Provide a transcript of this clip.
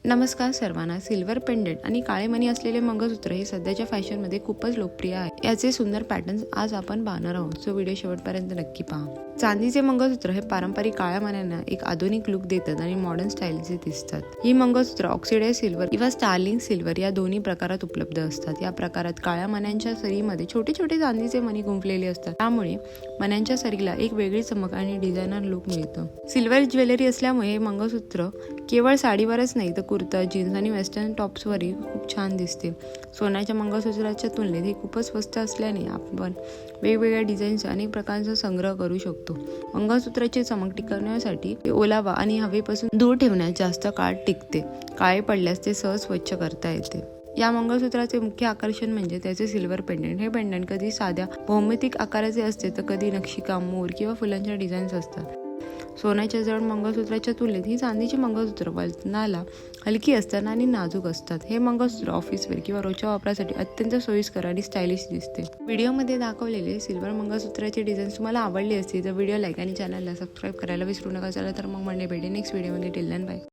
नमस्कार सर्वांना. Silver pendant आणि काळे मणी असलेले मंगळसूत्र हे सध्याच्या फॅशनमध्ये खूपच लोकप्रिय आहे. याचे सुंदर पॅटर्न्स आज आपण पाहणार आहोत, सो व्हिडिओ शेवटपर्यंत नक्की पहा. चांदीचे मंगळसूत्र हे पारंपरिक काळ्या मण्यांना एक आधुनिक लुक देतात आणि मॉडर्न स्टाईलचे दिसतात. ही मंगळसूत्र ऑक्सिडाइज सिल्वर किंवा स्टार्लिंग सिल्वर या दोन्ही प्रकारात उपलब्ध असतात. या प्रकारात काळ्या मण्यांच्या सरीमध्ये छोटे छोटे चांदीचे मणी गुंफलेले असतात, त्यामुळे मण्यांच्या सरीला एक वेगळी चमक आणि डिझायनर लुक मिळतो. सिल्वर ज्वेलरी असल्यामुळे हे मंगळसूत्र केवळ साडीवरच नाही तर कुर्ता, जीन्स आणि वेस्टर्न टॉप्सवरही खूप छान दिसते. सोन्याच्या मंगळसूत्राच्या तुलनेत हे खूपच स्वस्त असल्याने आपण वेगवेगळ्या डिझाईन्स अनेक प्रकारचा संग्रह करू शकतो. मंगळसूत्राची चमक टिकवण्यासाठी ते ओलावा आणि हवेपासून दूर ठेवण्यास जास्त काळ टिकते. काळे पडल्यास ते सहज स्वच्छ करता येते. या मंगळसूत्राचे मुख्य आकर्षण म्हणजे त्याचे सिल्वर पेंडंट. हे पेंडंट कधी साध्या भौमितिक आकाराचे असते तर कधी नक्षीकाम, मोर किंवा फुलांच्या डिझाईन्स असतात. सोन्याच्या जड मंगळसूत्राच्या तुलनेत ही चांदीची मंगळसूत्र वजनाला हलकी असतात आणि नाजूक असतात. हे मंगळसूत्र ऑफिसवेअर किंवा रोजच्या वापरासाठी अत्यंत सोयीस्कर आणि स्टायलिश दिसते. व्हिडिओमध्ये दाखवलेले सिल्वर मंगळसूत्राचे डिझाईन तुम्हाला आवडले असतील तर व्हिडिओ लाईक आणि चॅनलला सबस्क्राईब करायला विसरू नका. चला तर मग मंडे भेटे नेक्स्ट व्हिडिओमध्ये. Till then bye.